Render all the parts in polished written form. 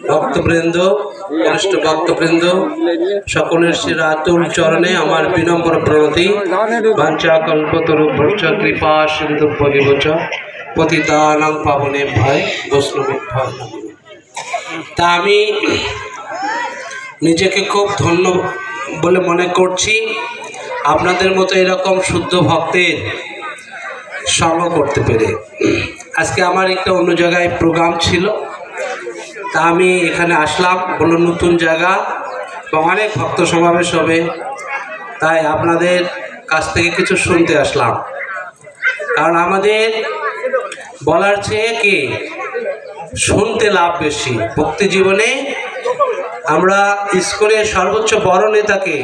ভক্তবৃন্দ, কনিষ্ঠ ভক্তবৃন্দ, সকলের শিরা আতুল চরণে আমার বিনম্র প্রণতি। বাঞ্ছা কল্পতরুভ্যশ্চ কৃপা সিন্ধু ভগিবচ পতিতানাং পাবনেভ্যয় বৈষ্ণবেভ্যয় নমঃ। তা আমি নিজেকে খুব ধন্য বলে মনে করছি আপনাদের মতো এরকম শুদ্ধ ভক্তের সঙ্গ করতে পেরে। আজকে আমার একটা অন্য জায়গায় প্রোগ্রাম ছিল, তা আমি এখানে আসলাম। বলল নতুন জায়গা বা অনেক ভক্ত সমাবেশ হবে, তাই আপনাদের কাছ থেকে কিছু শুনতে আসলাম। কারণ আমাদের বলার চেয়ে কি শুনতে লাভ বেশি। ভক্তি জীবনে আমরা ইস্কনের সর্বোচ্চ বড় নেতাকে,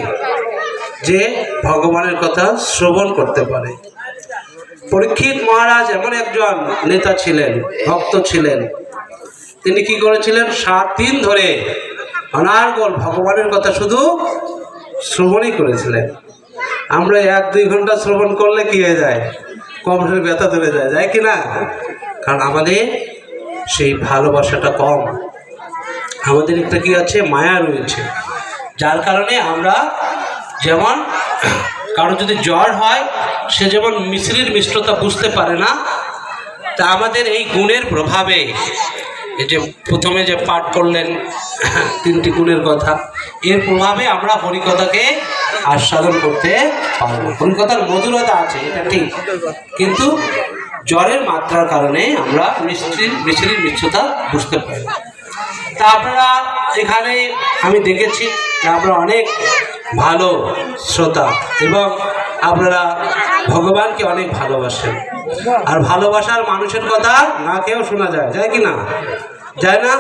যে ভগবানের কথা শ্রবণ করতে পারে। পরীক্ষিত মহারাজ এমন একজন নেতা ছিলেন, ভক্ত ছিলেন। তিনি কি করেছিলেন? 7 দিন ধরে অনার্গল ভগবানের কথা শুধু শ্রবণই করেছিলেন। আমরা 1-2 ঘন্টা শ্রবণ করলে কি হয়ে যায়? কমরের ব্যথা ধরে যায়, যায় কি না? কারণ আমাদের সেই ভালোবাসাটা কম, আমাদের একটা কি আছে, মায়া রয়েছে। যার কারণে আমরা যেমন কারো যদি জ্বর হয়, সে যেমন মিশ্রির মিষ্টতা বুঝতে পারে না, তা আমাদের এই গুণের প্রভাবে, এই যে প্রথমে যে পাঠ করলেন 3টি গুণের কথা, এর প্রভাবে আমরা হরিকথাকে আস্বাদন করতে পারবো। হরিকথার মধুরতা আছে, এটা ঠিক, কিন্তু জ্বরের মাত্রার কারণে আমরা মিশ্রির মিষ্টতা বুঝতে পারি না। তা আপনারা এখানে আমি দেখেছি যে আপনারা অনেক ভালো শ্রোতা এবং আপনারা ভগবানকে অনেক ভালোবাসেন। আর ভালোবাসার মানুষের কথা না কেউ শোনা যায়, যায় কি না? যায় না?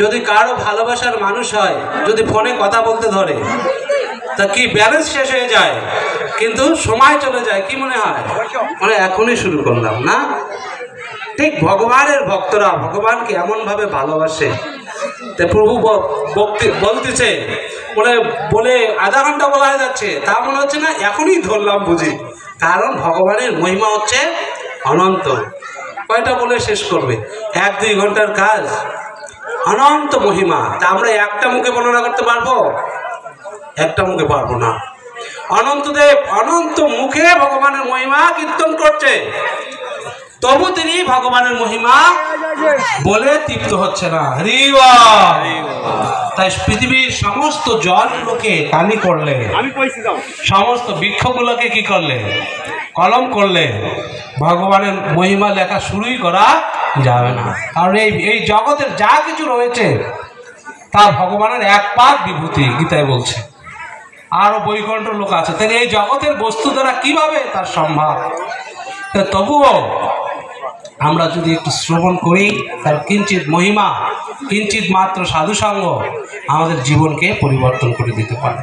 যদি কারো ভালোবাসার মানুষ হয়, যদি ফোনে কথা বলতে ধরে, তা কি ব্যালেন্স শেষ হয়ে যায়, কিন্তু সময় চলে যায়। কি মনে হয়? মানে এখনই শুরু করলাম না? ঠিক ভগবানের ভক্তরা ভগবানকে এমনভাবে ভালোবাসে, তাই প্রভু বলতেছে বলে আধা ঘন্টা বলা হয়ে যাচ্ছে, তা মনে হচ্ছে না এখনই ধরলাম বুঝি। কারণ ভগবানের মহিমা হচ্ছে অনন্ত। কয়টা বলে শেষ করবে? 1-2 ঘন্টার কাজ, অনন্ত মহিমা। তা আমরা একটা মুখে বর্ণনা করতে পারবো? একটা মুখে পারবো না। অনন্তদেব অনন্ত মুখে ভগবানের মহিমা কীর্তন করছে, তবু তিনি ভগবানের মহিমা বলে তৃপ্ত হচ্ছে না। তাই পৃথিবীর সমস্ত জলগুলোকে কালি করলে, সমস্ত বৃক্ষগুলোকে কি করলে? কলম করলে, ভগবানের মহিমা লেখা শুরুই করা যাবে না। কারণ এই জগতের যা কিছু রয়েছে তা ভগবানের এক পাক বিভূতি, গীতায় বলছে। আরো বৈকুণ্ঠ লোক আছে, তাই এই জগতের বস্তু দ্বারা কিভাবে তার সম্ভব? তবুও আমরা যদি একটু শ্রবণ করি, তার কিঞ্চিত মহিমা, কিঞ্চিত মাত্র সাধুসঙ্গ আমাদের জীবনকে পরিবর্তন করে দিতে পারে।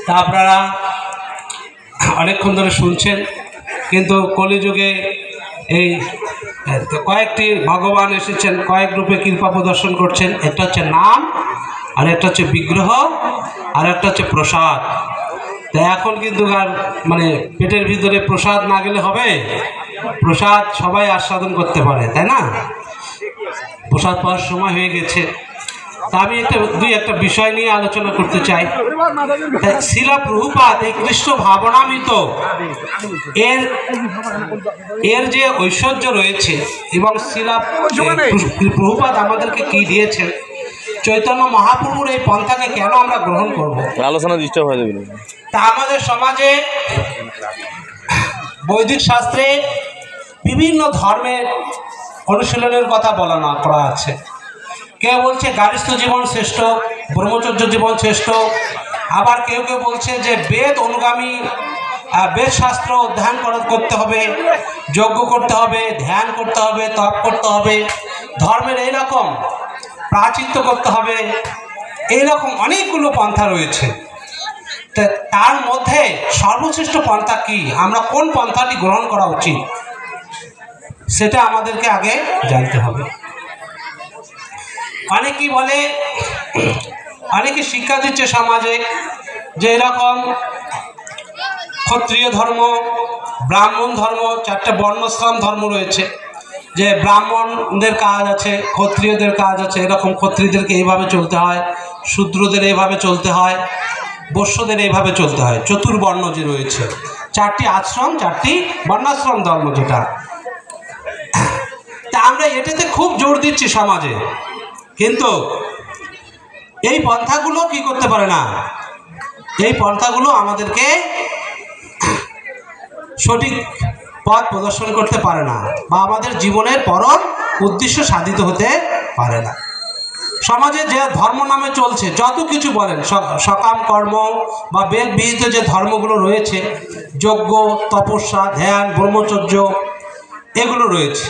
তা আপনারা অনেকক্ষণ ধরে শুনছেন, কিন্তু কলিযুগে এই কয়েকটি ভগবান এসেছেন, কয়েক রূপে কৃপা প্রদর্শন করছেন। একটা হচ্ছে নাম, আর একটা হচ্ছে বিগ্রহ, আর একটা হচ্ছে প্রসাদ। তা এখন কিন্তু আর মানে পেটের ভিতরে প্রসাদ না গেলে হবে? প্রসাদ সবাই আস্বাদন করতে পারে, তাই না? প্রসাদ পাওয়ার সময় হয়ে গেছে। তা আমি একটা বিষয় নিয়ে আলোচনা করতে চাই। শিলা প্রভুপাদ এই কৃষ্ণ ভাবনামৃত এর যে ঐশ্বর্য রয়েছে, এবং শিলা প্রভুপাদ আমাদেরকে কি দিয়েছেন, চৈতন্য মহাপ্রভুর এই পন্থাকে কেন আমরা গ্রহণ করব? আলোচনা ডিস্টার্ব হয়ে যাবে। তা আমাদের সমাজে বৈদিক শাস্ত্রে বিভিন্ন ধর্মের অনুশীলনের কথা বলা করা আছে। কেউ বলছে গার্হস্থ্য জীবন শ্রেষ্ঠ, ব্রহ্মচর্য জীবন শ্রেষ্ঠ। আবার কেউ কেউ বলছে যে বেদ অনুগামী, বেদ শাস্ত্র অধ্যয়ন করতে হবে, যজ্ঞ করতে হবে, ধ্যান করতে হবে, তপ করতে হবে, ধর্মের এইরকম প্রাচিত্য করতে হবে। এইরকম অনেকগুলো পন্থা রয়েছে। তার মধ্যে সর্বশ্রেষ্ঠ পন্থা কি, আমরা কোন পন্থাটি গ্রহণ করা উচিত, সেটা আমাদেরকে আগে জানতে হবে। অনেকেই বলে, অনেকে শিক্ষা দিচ্ছে সমাজে যে এরকম ক্ষত্রিয় ধর্ম, ব্রাহ্মণ ধর্ম, 4টে বর্ণাশ্রম ধর্ম রয়েছে। যে ব্রাহ্মণদের কাজ আছে, ক্ষত্রিয়দের কাজ আছে, এরকম ক্ষত্রিয়দেরকে এইভাবে চলতে হয়, শূদ্রদের এইভাবে চলতে হয়, বৈশ্যদের এইভাবে চলতে হয়। চতুর্বর্ণ যে রয়েছে, 4টি আশ্রম, 4টি বর্ণাশ্রম ধর্ম যেটা, তা আমরা এটাতে খুব জোর দিচ্ছি সমাজে, কিন্তু এই পন্থাগুলো কি করতে পারে না, এই পন্থাগুলো আমাদেরকে সঠিক পথ প্রদর্শন করতে পারে না, বা আমাদের জীবনের পরম উদ্দেশ্য সাধিত হতে পারে না। সমাজে যে ধর্ম নামে চলছে, যত কিছু বলেন, সকাম কর্ম বা বেদ বিহিত যে ধর্মগুলো রয়েছে, যজ্ঞ, তপস্যা, ধ্যান, ব্রহ্মচর্য, এগুলো রয়েছে,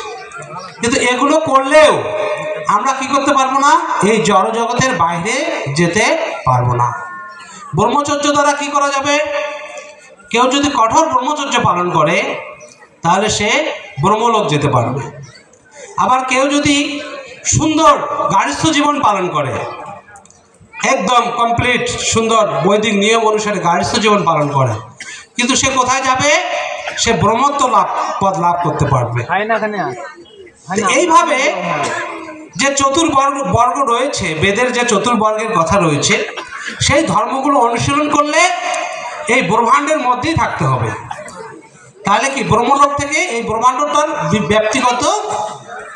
কিন্তু এগুলো করলেও আমরা কি করতে পারবো না, এই জড় জগতের বাইরে যেতে পারবো না। ব্রহ্মচর্য দ্বারা কি করা যাবে, কেউ যদি কঠোর ব্রহ্মচর্য পালন করে তাহলে সে ব্রহ্মলোক যেতে পারবে। আবার কেউ যদি সুন্দর গার্হস্থ্য জীবন পালন করে, একদম কমপ্লিট সুন্দর বৈদিক নিয়ম অনুসারে গার্হস্থ্য জীবন পালন করে, কিন্তু সে কোথায় যাবে, সে ব্রহ্মত্ব পদ লাভ করতে পারবে। এইভাবে যে চতুর্বর্গ রয়েছে, বেদের যে চতুর্বর্গের কথা রয়েছে, সেই ধর্মগুলো অনুশীলন করলে এই ব্রহ্মাণ্ডের মধ্যেই থাকতে হবে। তাহলে কি ব্রহ্মলোক থেকে এই ব্রহ্মাণ্ডটার ব্যক্তিগত,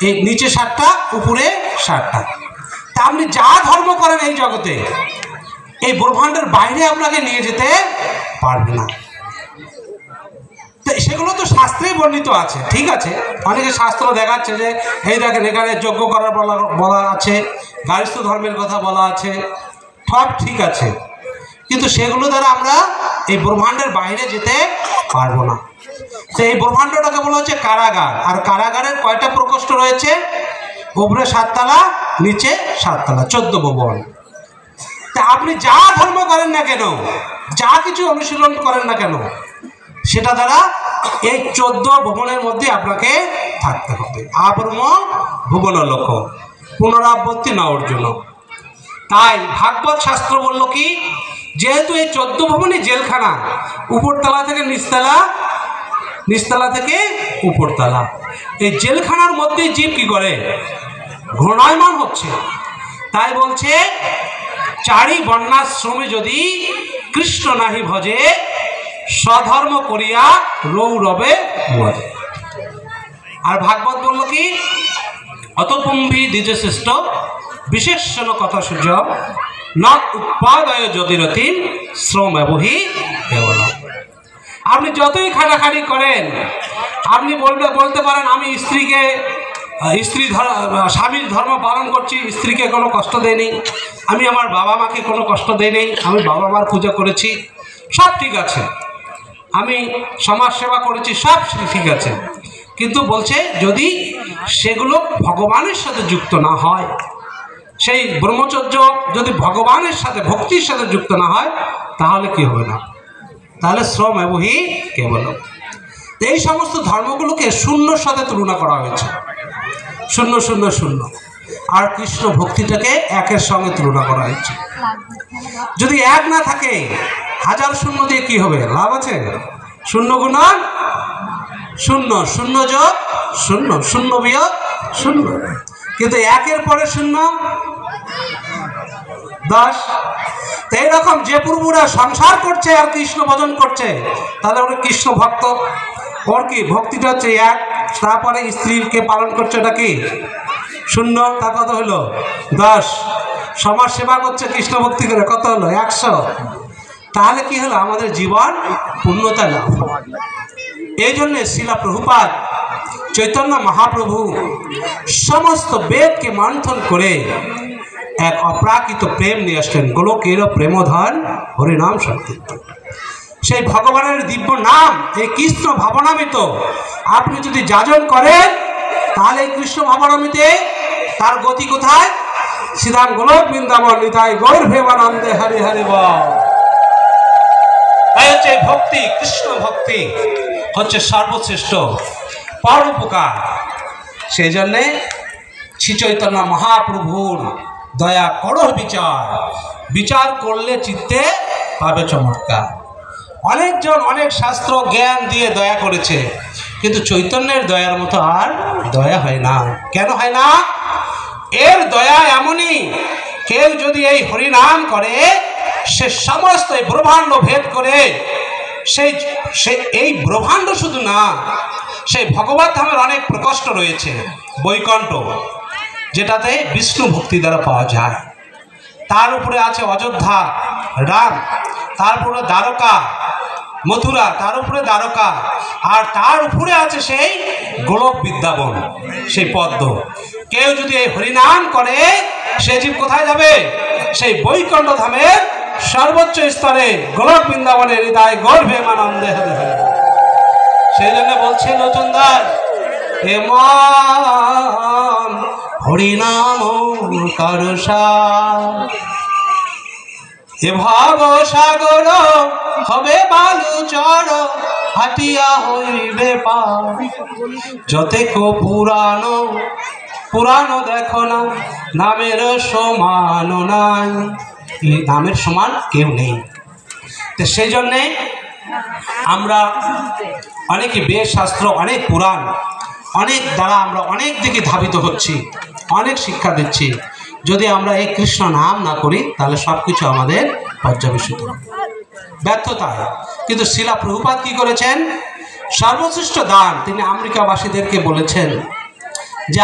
এই নিচে 7টা, উপরে 7টা। তা আপনি যা ধর্ম করেন এই জগতে, এই ব্রহ্মাণ্ডের বাইরে আপনাকে নিয়ে যেতে পারবে না। সেগুলো তো শাস্ত্রে বর্ণিত আছে, ঠিক আছে, অনেকে শাস্ত্র দেখাচ্ছে যে এই দেখেন এখানে যজ্ঞ করার বলা আছে, গার্হস্থ্য ধর্মের কথা বলা আছে, সব ঠিক আছে, কিন্তু সেগুলো দ্বারা আমরা এই ব্রহ্মাণ্ডের বাইরে যেতে পারবো না। তো এই ব্রহ্মাণ্ডটাকে বলা হচ্ছে কারাগার। আর কারাগারের কয়টা প্রকোষ্ঠ রয়েছে, উপরে 7 তলা, নিচে 7 তলা, 14 ভুবন। তা আপনি যা ধর্ম করেন না কেন, যা কিছু অনুশীলন করেন না কেন, সেটা দ্বারা এই 14 ভুবনের মধ্যে আপনাকে থাকতে হবে। আব্রহ্ম ভুবন লোক, পুনরাবৃত্তি না অর্জুন। তাই ভাগবত শাস্ত্র বলল কি, যেহেতু এই 14 ভুবনই জেলখানা, উপরতলা থেকে নিচতলা, নিচতলা থেকে উপরতলা, এই জেলখানার মধ্যে জীব কি করে, ঘূর্ণায়মান হচ্ছে। তাই বলছে, 4ই বর্ণাশ্রমে যদি কৃষ্ণ নাহি ভজে, স্বধর্ম করিয়া রৌরবে ভজে। আর ভাগবত বলল কি, অতপুম্ভি দ্বিজশ্রেষ্ঠ বিশেষণ কথা সূর্য ন উৎপাদয় যদিরতিম শ্রম বহি কেবল। আপনি যতই খাটাখাটি করেন, আপনি বলতে পারেন আমি স্বামীর ধর্ম পালন করছি, স্ত্রীকে কোনো কষ্ট দেয়নি, আমি আমার বাবা মাকে কোনো কষ্ট দেয়নি, আমি বাবা মার পূজা করেছি, সব ঠিক আছে, আমি সমাজ সেবা করেছি, সব ঠিক আছে, কিন্তু বলছে যদি সেগুলো ভগবানের সাথে যুক্ত না হয়, সেই ব্রহ্মচর্য যদি ভগবানের সাথে, ভক্তির সাথে যুক্ত না হয়, তাহলে কি হবে না, তাহলে শ্রম এবহি কেবল। এই সমস্ত ধর্মগুলোকে শূন্যর সাথে তুলনা করা হয়েছে, 0 0 0, আর কৃষ্ণ ভক্তিটাকে 1-এর সঙ্গে তুলনা করা হয়েছে। যদি 1 না থাকে, 1000 শূন্য দিয়ে কি হবে, লাভ আছে? 0 গুণন 0, 0 যোগ 0, 0 বিয়োগ 0, কিন্তু 1-এর পরে 0 10। তো এইরকম যে পূর্বরা সংসার করছে আর কৃষ্ণ ভজন করছে, তাহলে ওরা কৃষ্ণ ভক্ত। ওর কি ভক্তিটা হচ্ছে 1, তারপরে স্ত্রীকে পালন করছে, ওটা কি 0, তা কত হলো 10। সমাজ সেবা করছে কৃষ্ণ ভক্তি করে, কত হলো 100। তাহলে কি হলো, আমাদের জীবন পূর্ণতা লাভ। এই জন্যে শ্রীলা প্রভুপাদ চৈতন্য মহাপ্রভু সমস্ত বেদকে মন্থন করে এক অপ্রাকৃত প্রেম নিয়ে আসলেন, গোলকের প্রেমধন হরিনাম সংকীর্তন। সেই ভগবানের দিব্য নাম, এই কৃষ্ণ ভাবনামিত আপনি যদি যাজন করেন, তাহলে এই কৃষ্ণ ভাবনামিতে তার গতি কোথায়, শ্রীধাম গোলক বৃন্দাবন নিতাই গৌর প্রেমানন্দে হরি হরি বল। তাই হচ্ছে ভক্তি, কৃষ্ণ ভক্তি হচ্ছে সর্বশ্রেষ্ঠ পরোপকার। সেই জন্যে শ্রী চৈতন্য মহাপ্রভুর দয়া করো বিচার, বিচার করলে চিত্তে পাবে চমৎকার। অনেকজন অনেক শাস্ত্র জ্ঞান দিয়ে দয়া করেছে, কিন্তু চৈতন্যের দয়ার মতো আর দয়া হয় না। কেন হয় না? এর দয়া এমনই, কেউ যদি এই হরিনাম করে সে সমস্ত এই ব্রহ্মাণ্ড ভেদ করে সে এই ব্রহ্মাণ্ড শুধু না, সেই ভগবত ধামের অনেক প্রকোষ্ঠ রয়েছে, বৈকুণ্ঠ, যেটাতে বিষ্ণু ভক্তি দ্বারা পাওয়া যায়। তার উপরে আছে অযোধ্যা, রাম, তারপরে দ্বারকা, মথুরা, তার উপরে দ্বারকা, আর তার উপরে আছে সেই গোলক বৃন্দাবন, সেই পদ্ম। কেউ যদি এই হরিনাম করে সে জীব কোথায় যাবে? সেই বৈকুণ্ঠ ধামের সর্বোচ্চ স্তরে গোলক বৃন্দাবনের হৃদয় গর্ভে মানন্দে হবে। সেই জন্য বলছে লোচন দাস, হে মন হরিনাম করসা, এ ভব সাগর হবে বালু চর, হাটিয়া হইবে পার। যতেক পুরানো পুরানো দেখো না, নামের সমান নাই। এই নামের সমান কেউ নেই। তো সেই জন্যে আমরা অনেকে বেদ শাস্ত্র, অনেক পুরাণ, অনেক দ্বারা আমরা অনেক দিকে ধাবিত হচ্ছি, অনেক শিক্ষা দিচ্ছি। যদি আমরা এই কৃষ্ণ নাম না করি তাহলে সব কিছু আমাদের পর্যবেসিত ব্যর্থতায়। কিন্তু শিলা প্রভুপাদ কি করেছেন? সর্বশ্রেষ্ঠ দান তিনি আমেরিকাবাসীদেরকে বলেছেন যে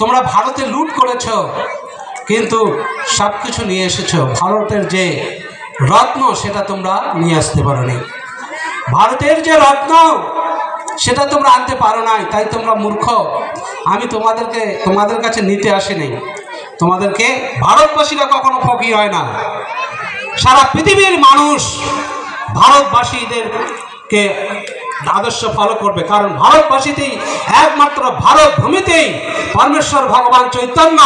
তোমরা ভারতে লুট করেছ, কিন্তু সব কিছু নিয়ে এসেছো, ভারতের যে রত্ন সেটা তোমরা নিয়ে আসতে পারো নি। ভারতের যে রত্ন সেটা তোমরা আনতে পারো নাই, তাই তোমরা মূর্খ। আমি তোমাদের কাছে নিতে আসিনি। তোমাদেরকে ভারতবাসীরা কখনো ফকির হয় না। সারা পৃথিবীর মানুষ ভারতবাসীদেরকে আদর্শ ফলো করবে, কারণ ভারতবাসীতেই, একমাত্র ভারত ভূমিতেই পরমেশ্বর ভগবান চৈতন্য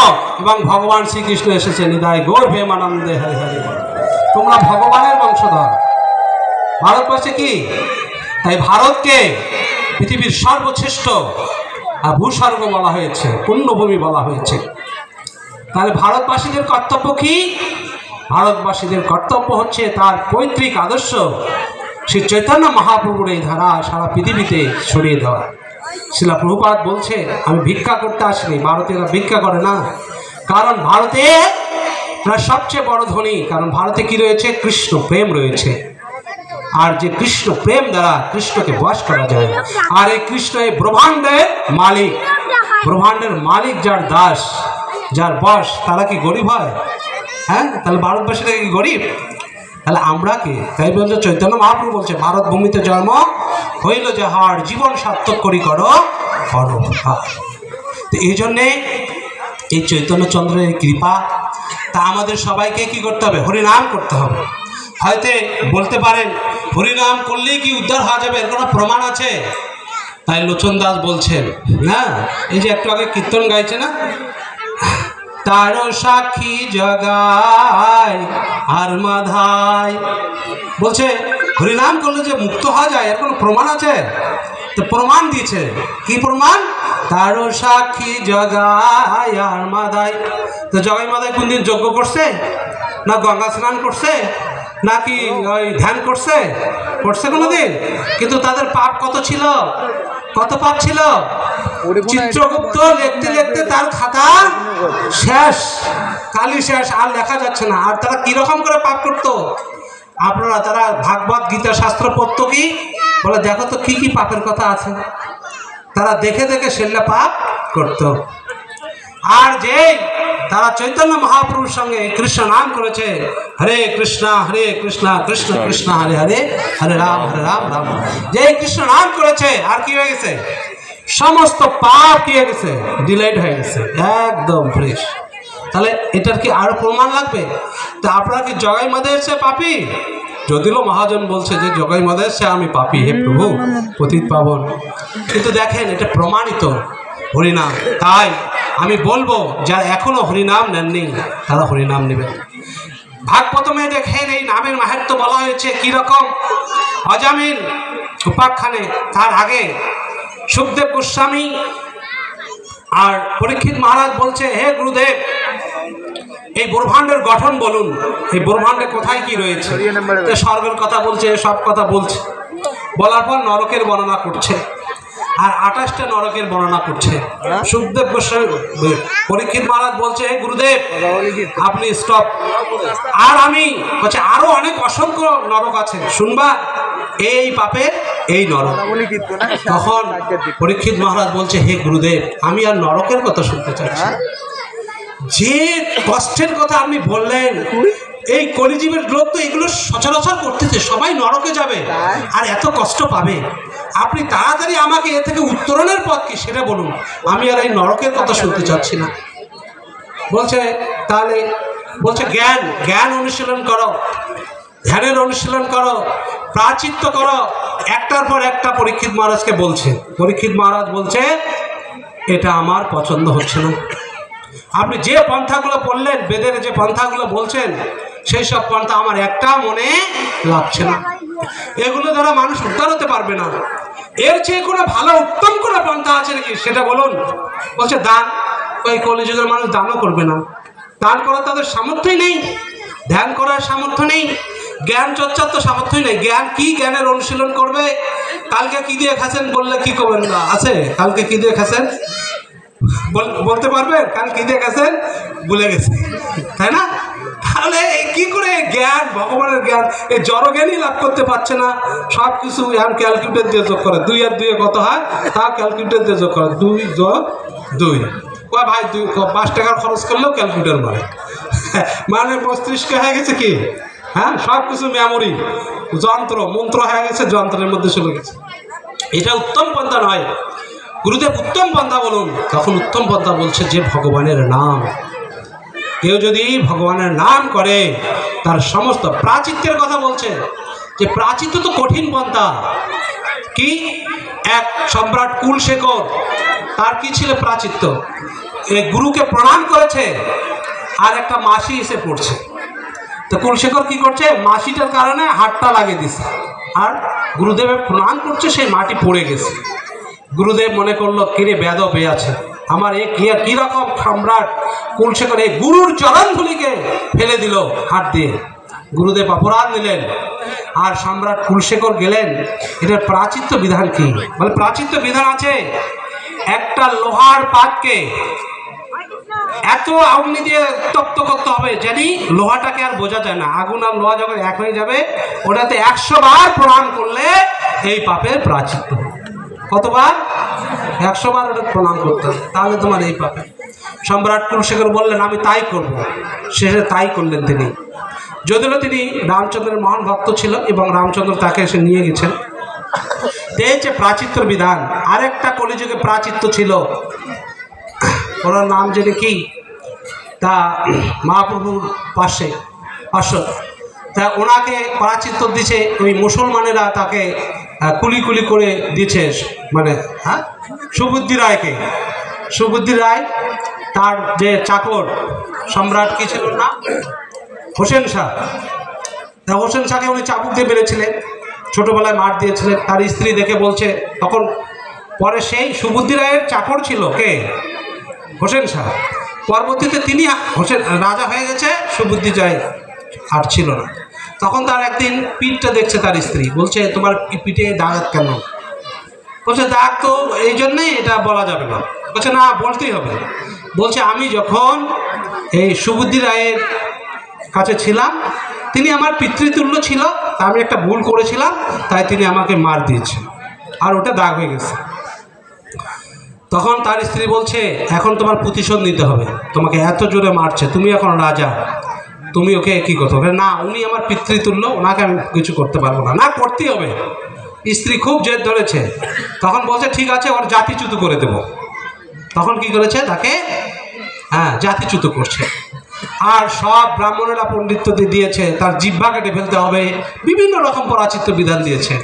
এবং ভগবান শ্রীকৃষ্ণ এসেছে হৃদয় গর্ভে মানন্দে হরি হরি। তোমরা ভগবানের বংশধর। ভারতবর্ষে কি? তাই ভারতকে পৃথিবীর সর্বশ্রেষ্ঠ ভূস্বর্গ বলা হয়েছে, পুণ্যভূমি বলা হয়েছে। তাহলে ভারতবাসীদের কর্তব্য কি? ভারতবাসীদের কর্তব্য হচ্ছে তার পৈতৃক আদর্শ শ্রী চৈতন্য মহাপ্রভুর এই ধারা সারা পৃথিবীতে ছড়িয়ে দেওয়া। শিলা প্রভুপাদ বলছে, আমি ভিক্ষা করতে আসিনি। ভারতীয়রা ভিক্ষা করে না, কারণ ভারতে তারা সবচেয়ে বড় ধনী, কারণ ভারতে কি রয়েছে? কৃষ্ণ প্রেম রয়েছে। আর যে কৃষ্ণ প্রেম দ্বারা কৃষ্ণকে বশ করা যায়। আর এই কৃষ্ণ এই ব্রহ্মাণ্ডের মালিক, ব্রহ্মাণ্ডের মালিক যার দাস, যার বশ, তারা কি গরিব হয়? হ্যাঁ, তাহলে ভারতবাসীরা কি গরিব? তাহলে আমরা কি? তাই বলছে চৈতন্য মহাপ্রভু বলছে, ভারত ভূমিতে জন্ম হইল যাহার, জীবন সার্থক করি করো পরোপকার। তো এই জন্যে এই চৈতন্যচন্দ্রের কৃপা, তা আমাদের সবাইকে কি করতে হবে? হরিনাম করতে হবে। হয়তো বলতে পারেন হরিনাম করলেই কি উদ্ধার হওয়া যাবে, এর কোনো প্রমাণ আছে? তাই লোচন দাস বলছেন, হ্যাঁ, এই যে একটু আগে কীর্তন গাইছে না, তার সাক্ষী জগায় আর মাধায়, বলছে হরিনাম করলে যে মুক্ত হওয়া যায়, এর কোনো প্রমাণ আছে? তো প্রমাণ দিয়েছে। কি প্রমাণ? তার সাক্ষী জগায় আর মাধায়। তো জগাই মাধায় কোন দিন যজ্ঞ করছে? না গঙ্গা স্নান করছে? নাকি ওই ধ্যান করছে কোনোদিন? কিন্তু তাদের পাপ কত ছিল? কত পাপ ছিল? চিত্রগুপ্ত লিখতে লিখতে তার খাতা শেষ, কালি শেষ, আর লেখা যাচ্ছে না। আর তারা কিরকম করে পাপ করতো? আপনারা, তারা ভাগবত গীতা শাস্ত্র পড়তো, কি বলে দেখো তো কি কি পাপের কথা আছে। তারা দেখে দেখে সেগুলো পাপ করত। আর যে তারা চৈতন্য মহাপ্রভুর সঙ্গে কৃষ্ণ নাম করেছে, হরে কৃষ্ণ কৃষ্ণ কৃষ্ণ হরে হরে, হরে রাম রাম। যে কৃষ্ণ নাম করেছে, আর কি হয়ে গেছে? সমস্ত পাপ কি হয়ে গেছে? ডিলাইট হয়ে গেছে, একদম ফ্রেশ। তাহলে এটার কি আরো প্রমাণ লাগবে? তা আপনারা কি জগাই মাদের সে পাপী? যদিও মহাজন বলছে যে জগাই মাদের সে আমি পাপী, হে প্রভু পতিত পাবন। কিন্তু দেখেন এটা প্রমাণিত হরিনাম। তাই আমি বলবো যারা এখনো হরিনাম নেননি তারা হরিনাম নেবেন। ভাগবতমে দেখেন এই নামের মাহাত্ম্য বলা হয়েছে কিরকম। অজামিন উপাখ্যানে তার আগে সুখদেব গোস্বামী আর পরীক্ষিত মহারাজ বলছে, হে গুরুদেব এই ব্রহ্মাণ্ডের গঠন বলুন, এই ব্রহ্মাণ্ডে কোথায় কি রয়েছে? স্বর্গের কথা বলছে, সব কথা বলছে। বলার পর নরকের বর্ণনা করছে। আর 28টা নরকের বর্ণনা করছে। সুখদেব গোস্বামী পরীক্ষিত মহারাজ বলছে, হে গুরুদেব আপনি স্টপ। আর আমি বলছে আরো অনেক অসংখ্য নরক আছে, শুনবা এই পাপের এই নরক। তখন পরীক্ষিত মহারাজ বলছে, হে গুরুদেব আমি আর নরকের কথা শুনতে চাচ্ছি। যে কষ্টের কথা আপনি বললেন, এই কলিজীবের লোক তো এগুলো সচরাচর করতেছে, সবাই নরকে যাবে আর এত কষ্ট পাবে, আপনি তাড়াতাড়ি আমাকে এ থেকে উত্তরণের পথ কি সেটা বলুন, আমি আর এই নরকের কথা শুনতে চাচ্ছি না। বলছে তাহলে বলছে জ্ঞান জ্ঞান অনুশীলন করো, ধ্যানের অনুশীলন করো, প্রাচিত্য করো। একটার পর একটা পরীক্ষিত মহারাজকে বলছে। পরীক্ষিত মহারাজ বলছে এটা আমার পছন্দ হচ্ছে না, আপনি যে পন্থাগুলো বললেন, বেদের যে পন্থাগুলো বলছেন সেই সব পন্থা আমার একটা মনে লাগছে না, এগুলো দ্বারা মানুষ উদ্ধার হতে পারবে না। এর চেয়ে কোনো ভালো উত্তম কোনো পন্থা আছে নাকি সেটা বলুন। বলছে দান। ওই কলিযুগের মানুষ দানও করবে না, দান করার তাদের সামর্থ্যই নেই, ধ্যান করার সামর্থ্য নেই, জ্ঞান চর্চার তো সামর্থ্যই নেই। জ্ঞান কি, জ্ঞানের অনুশীলন করবে? কালকে কি দিয়ে খাচ্ছেন বললে কি করবেন না? আছে কালকে কি দিয়ে খাচ্ছেন বলতে পারবেন? কাল কি দিয়ে গেছেন ভুলে গেছে, তাই না? তাহলে কি করে জ্ঞান, ভগবানের জ্ঞান, এই জড়জ্ঞানই লাভ করতে পারছে না। সব কিছু এখন ক্যালকুলেটর দিয়ে যোগ করে, 2 আর 2 কত হয় তা ক্যালকুলেটর দিয়ে যোগ করে, 2 যোগ 2। ওই ভাই 5 টাকার খরচ করলেও ক্যালকুলেটর মারে, মানে মস্তিষ্ক হয়ে গেছে কি, হ্যাঁ সব কিছু মেমোরি, যন্ত্র মন্ত্র হয়ে গেছে, যন্ত্রের মধ্যে চলে গেছে। এটা উত্তম পন্থা নয়। গুরুদেব উত্তম পন্থা বলুন। তখন উত্তম পন্থা বলছে যে ভগবানের নাম, কেউ যদি ভগবানের নাম করে তার সমস্ত প্রাচিত্যের কথা বলছে, যে প্রাচিত্য তো কঠিন পন্থা। কি এক সম্রাট কুলশেখর, তার কি ছিল প্রাচিত্য? এই গুরুকে প্রণাম করেছে আর একটা মাসি এসে পড়ছে, তো কুলশেখর কি করছে, মাসিটার কারণে হাতটা লাগিয়ে দিছে আর গুরুদেবের প্রণাম করছে, সেই মাটি পড়ে গেছে। গুরুদেব মনে করলো কিরে বেদব হয়ে আছে আমার, এ কি রকম সম্রাট কুলশেখর এই গুরুর চরণধুলিকে ফেলে দিল হাত দিয়ে। গুরুদেব অপরাধ নিলেন আর সম্রাট কুলশেখর গেলেন, এটার প্রাচিত্য বিধান কি? বলে প্রাচিত্য বিধান আছে, একটা লোহার পাতকে এত আগুনি দিয়ে তপ্ত করতে হবে জানি লোহাটাকে আর বোঝা যায় না। আগুন আর লোহা যখন এক হয়ে যাবে, ওটাতে 100 বার প্রণাম করলে এই পাপের প্রাচিত্য। কতবার? 100 বার ওটা প্রণাম করতে হবে, তাহলে তোমার এই পাপে। সম্রাট কুলশেখর বললেন আমি তাই করব, শেষে তাই করলেন তিনি। যদিও তিনি রামচন্দ্রের মহান ভক্ত ছিল এবং রামচন্দ্র তাকে এসে নিয়ে গেছেন। এই যে প্রাচিত্যর বিধান, আরেকটা কলিযুগে প্রাচিত্য ছিল, ওনার নাম যেটা কি, তা মহাপ্রভুর পার্শ্বদ, তা ওনাকে প্রাচিত্য দিছে ওই মুসলমানেরা, তাকে কুলি কুলি করে দিচ্ছে, মানে হ্যাঁ সুবুদ্ধি রায়কে। সুবুদ্ধি রায় তার যে চাকর সম্রাট কি ছিল না, হোসেন শাহ, তা হোসেন শাহকে উনি চাবুক দিয়ে মেরেছিলেন, ছোটোবেলায় মার দিয়েছিলেন। তার স্ত্রী দেখে বলছে, তখন পরে সেই সুবুদ্ধি রায়ের চাকর ছিল কে, হোসেন শাহ। পরবর্তীতে তিনি হোসেন রাজা হয়ে গেছে, সুবুদ্ধি রায় আর ছিল না। তখন তার একদিন পিঠটা দেখছে তার স্ত্রী, বলছে তোমার পিঠে দাগ কেন? বলছে দাগ তো এই জন্যে, এটা বলা যাবে না। বলছে না বলতেই হবে। বলছে আমি যখন এই সুবুদ্ধি রায়ের কাছে ছিলাম, তিনি আমার পিতৃতুল্য ছিল, তা আমি একটা ভুল করেছিলাম, তাই তিনি আমাকে মার দিয়েছে আর ওটা দাগ হয়ে গেছে। তখন তার স্ত্রী বলছে এখন তোমার প্রতিশোধ নিতে হবে, তোমাকে এত জোরে মারছে, তুমি এখন রাজা, তুমি ওকে কী করতে হবে? না উনি আমার পিতৃতুল্য, ওনাকে আমি কিছু করতে পারবো না। না করতেই হবে। স্ত্রী খুব জেদ ধরেছে, তখন বলছে ঠিক আছে ওর জাতিচ্যুত করে দেব। তখন কি করেছে, তাকে জাতিচ্যুত করছে। আর সব ব্রাহ্মণেরা পণ্ডিত্য দিয়েছে, তার জিহ্বা কেটে ফেলতে হবে, বিভিন্ন রকম পরাচিত্য বিধান দিয়েছে।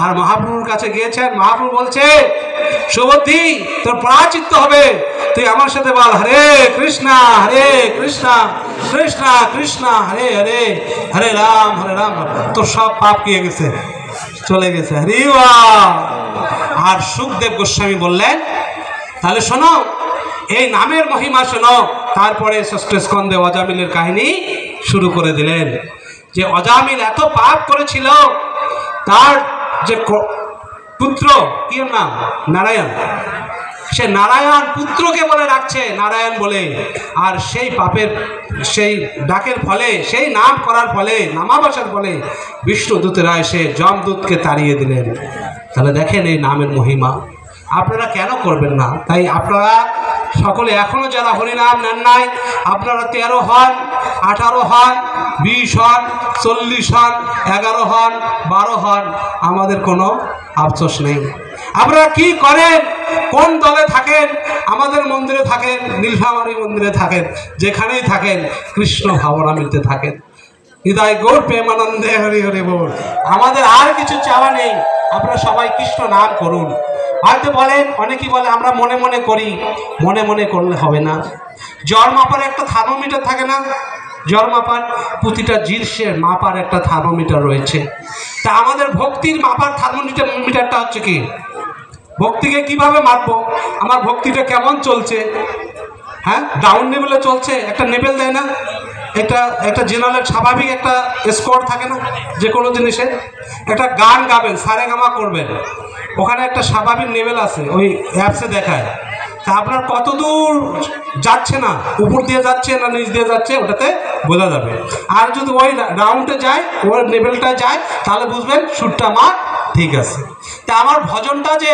আর মহাপ্রভুর কাছে গিয়েছেন, মহাপ্রভু বলছে সুবুদ্ধি তোর পরাচিত্য হবে, তুই আমার সাথে বল হরে কৃষ্ণা কৃষ্ণা কৃষ্ণা হরে হরে, হরে রাম তোর সব পাপ কি হয়ে গেছে, চলে গেছে। হরি বল। আর সুখদেব গোস্বামী বললেন তাহলে শোনো এই নামের মহিমা শোনো। তারপরে ষষ্ঠ স্কন্ধে অজামিলের কাহিনী শুরু করে দিলেন, যে অজামিল এত পাপ করেছিল, তার যে পুত্র কি নাম? নারায়ণ। সে নারায়ণ পুত্রকে বলে ডাকছে নারায়ণ বলে, আর সেই পাপের সেই ডাকের ফলে, সেই নাম করার ফলে, নামাবাসার ফলে বিষ্ণুদূতেরা এসে যমদূতকে তাড়িয়ে দিলেন। তাহলে দেখেন এই নামের মহিমা। আপনারা কেন করবেন না? তাই আপনারা সকলে এখনও যারা হরিনাম নেন নাই, আপনারা 13 হন, 18 হন, 20 হন, 40 হন, 11 হন, 12 হন, আমাদের কোনো আফসোস নেই। আপনারা কি করেন, কোন দলে থাকেন, আমাদের মন্দিরে থাকেন, নীলফামারী মন্দিরে থাকেন, যেখানেই থাকেন কৃষ্ণ ভাবনামৃতে থাকেন। হৃদয় গৌর প্রেমানন্দে হরি হরি বল। আমাদের আর কিছু চাওয়া নেই, আপনারা সবাই কৃষ্ণ নাম করুন। হয়তো বলেন, অনেকেই বলে আমরা মনে মনে করি, মনে মনে করলে হবে না। জ্বর মাপার একটা থার্মোমিটার থাকে না? জ্বর মাপার, প্রতিটা জিনিসের মাপার একটা থার্মোমিটার রয়েছে। তা আমাদের ভক্তির মাপার থার্মোমিটারটা হচ্ছে কি? ভক্তিকে কিভাবে মাপবো? আমার ভক্তিটা কেমন চলছে? হ্যাঁ, ডাউন লেভেলে চলছে, একটা লেভেল দেয় না? একটা জেনারেল স্বাভাবিক একটা স্কোর থাকে না যে কোনো জিনিসের? একটা গান গাবেন, সারেগামা করবেন, ওখানে একটা স্বাভাবিক লেভেল আছে, ওই অ্যাপসে দেখায়। তা আপনার কত দূর যাচ্ছে, না উপর দিয়ে যাচ্ছে না নিচ দিয়ে যাচ্ছে, ওটাতে বোঝা যাবে। আর যদি ওই রাউন্ডে যায়, ওই লেভেলটায় যায়, তাহলে বুঝবেন সুরটা আমার ঠিক আছে। তা আমার ভজনটা যে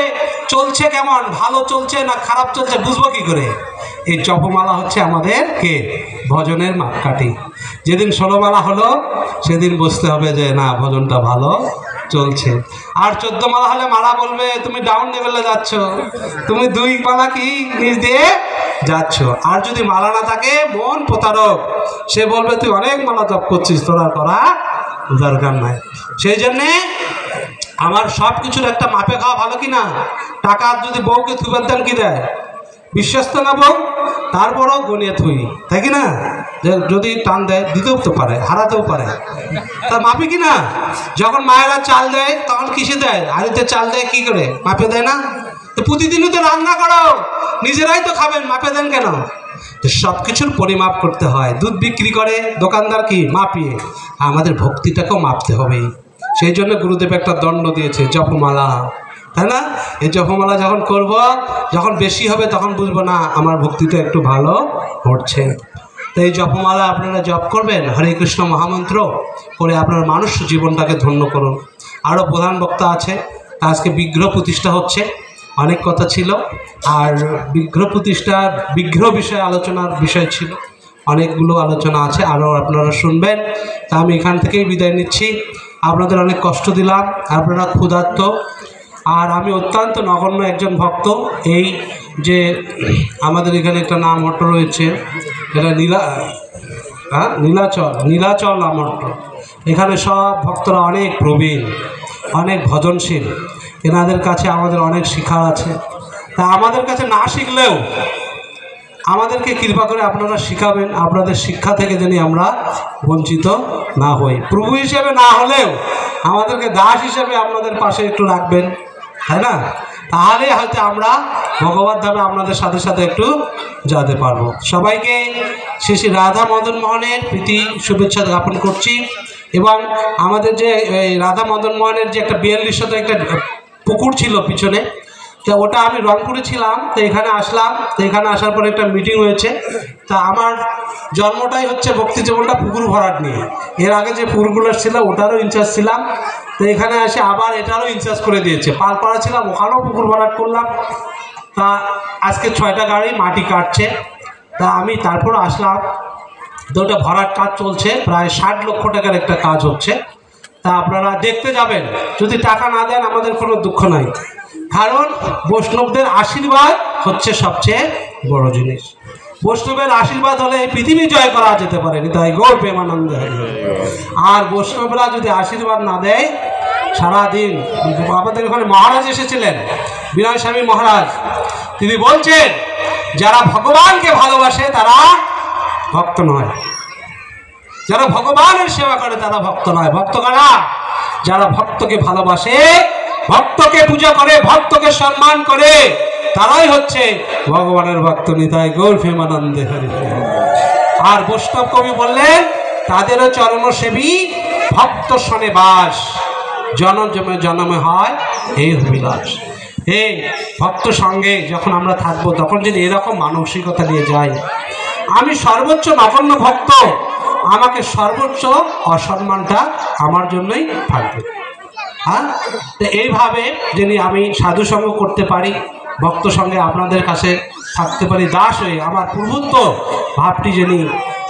চলছে কেমন, ভালো চলছে না খারাপ চলছে, বুঝবো কী করে? এই জপমালা হচ্ছে আমাদের কে ভজনের মাপকাঠি। যেদিন 16 মালা হলো সেদিন বুঝতে হবে যে না, ভজনটা ভালো চলছে। আর 14 মালা হলে মালা বলবে তুমি ডাউন লেভেলে যাচ্ছ, তুমি 2 মালা কি নিচ দিয়ে যাচ্ছ। আর যদি মালা না থাকে, মন প্রতারক, সে বলবে তুই অনেক মালা জপ করছিস, তোরা করা দরকার নাই। সেই জন্যে আমার সব কিছুর একটা মাপে খাওয়া ভালো কি না? টাকা যদি বউকে থুবেন দেন কি দেয়? বিশ্বস্ত না বউ, তারপরও গনিয়ে থুই, তাই কি না? যদি টান দেয় দিতেও তো পারে, হারাতেও পারে, তা মাপে কি না? যখন মায়েরা চাল দেয় তখন কিসে দেয়? হাড়িতে চাল দেয়, কি করে মাপে দেয় না? তো প্রতিদিনই তো রান্না করো, নিজেরাই তো খাবেন, মাপে দেন কেন? সব কিছুর পরিমাপ করতে হয়। দুধ বিক্রি করে দোকানদার কি মাপিয়ে, আমাদের ভক্তিটাকেও মাপতে হবে। সেই জন্য গুরুদেব একটা দণ্ড দিয়েছে, জপমালা, তাই না? এই জপমালা যখন করব, যখন বেশি হবে তখন বুঝবো না আমার ভক্তিটা একটু ভালো ঘটছে। তো এই জপমালা আপনারা জপ করবেন, হরে কৃষ্ণ মহামন্ত্র করে আপনার মানুষ জীবনটাকে ধন্য করুন। আরও প্রধান বক্তা আছে, তা আজকে বিগ্রহ প্রতিষ্ঠা হচ্ছে, অনেক কথা ছিল। আর বিগ্রহ প্রতিষ্ঠা, বিগ্রহ বিষয়ে আলোচনার বিষয় ছিল, অনেকগুলো আলোচনা আছে, আরও আপনারা শুনবেন। তা আমি এখান থেকেই বিদায় নিচ্ছি। আপনাদের অনেক কষ্ট দিলাম, আপনারা ক্ষুধার্ত, আর আমি অত্যন্ত নগণ্য একজন ভক্ত। এই যে আমাদের এখানে একটা নাম মঠ রয়েছে, এটা নীলাচল নাম মঠ। এখানে সব ভক্তরা অনেক প্রবীণ, অনেক ভজনশীল, এনাদের কাছে আমাদের অনেক শিক্ষা আছে। তা আমাদের কাছে না শিখলেও আমাদেরকে কৃপা করে আপনারা শিখাবেন, আপনাদের শিক্ষা থেকে যেন আমরা বঞ্চিত না হই। প্রভু হিসেবে না হলেও আমাদেরকে দাস হিসেবে আপনাদের পাশে একটু রাখবেন, তাই না? তাহলে হয়তো আমরা ভগবত ধামে আপনাদের সাথে সাথে একটু যেতে পারবো। সবাইকে শ্রী শ্রী রাধা মদন মোহনের প্রীতি শুভেচ্ছা জ্ঞাপন করছি। এবং আমাদের যে রাধা মদন মোহনের যে একটা 42 একটা পুকুর ছিল পিছনে, তা ওটা আমি রংপুরে ছিলাম, তো এখানে আসলাম। তো এখানে আসার পরে একটা মিটিং হয়েছে। তা আমার জন্মটাই হচ্ছে ভক্তি জীবনটা পুকুর ভরাট নিয়ে। এর আগে যে পুকুরগুলো ছিল ওটারও ইনচার্জ ছিলাম, তো এখানে এসে আবার এটারও ইনচার্জ করে দিয়েছে। পালপাড়া ছিলাম, ওখানেও পুকুর ভরাট করলাম। তা আজকে 6টা গাড়ি মাটি কাটছে, তা আমি তারপর আসলাম। তো ওটা ভরাট কাজ চলছে, প্রায় 60 লক্ষ টাকার একটা কাজ হচ্ছে। তা আপনারা দেখতে যাবেন, যদি টাকা না দেন আমাদের কোনো দুঃখ নাই, কারণ বৈষ্ণবদের আশীর্বাদ হচ্ছে সবচেয়ে বড় জিনিস। বৈষ্ণবের আশীর্বাদ হলে এই পৃথিবী জয় করা যেতে পারে, তাই গৌর প্রেমানন্দ। আর বৈষ্ণবরা যদি আশীর্বাদ না দেয়, সারাদিন আমাদের ওখানে মহারাজ এসেছিলেন, বিনয় স্বামী মহারাজ, তিনি বলছেন যারা ভগবানকে ভালোবাসে তারা ভক্ত নয়, যারা ভগবানের সেবা করে তারা ভক্ত নয়। ভক্ত কারা? যারা ভক্তকে ভালোবাসে, ভক্তকে পূজা করে, ভক্তকে সম্মান করে, তারাই হচ্ছে ভগবানের ভক্ত। নিতাই গৌর প্রেমানন্দে হরি। আর বৈষ্ণব কবি বললেন তাদেরও চরণ সেবী ভক্ত শনে বাস। জনমে জনমে হয় এই অভিলাষ। এই ভক্ত সঙ্গে যখন আমরা থাকবো তখন যদি এরকম মানসিকতা নিয়ে যাই, আমি সর্বোচ্চ নগণ্য ভক্ত, আমাকে সর্বোচ্চ অসম্মানটা আমার জন্যই থাকবে। হ্যাঁ, তো এইভাবে যদি আমি সাধু সঙ্গ করতে পারি, ভক্ত সঙ্গে আপনাদের কাছে থাকতে পারি, দাস হয়ে আমার প্রভুত্ব ভাবটি যিনি,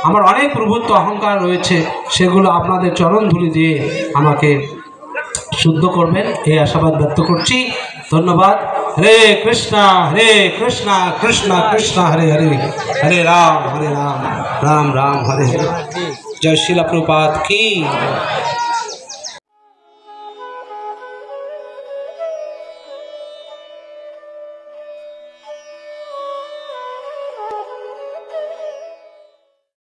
আমার অনেক প্রভুত্ব অহংকার রয়েছে, সেগুলো আপনাদের চরণ ধুলি দিয়ে আমাকে শুদ্ধ করবেন, এই আশাবাদ ব্যক্ত করছি। ধন্যবাদ। হরে কৃষ্ণ কৃষ্ণ কৃষ্ণ হরে হরে, হরে রাম রাম রাম হরে হরে। জয় শিলা প্রভুপাদ কি।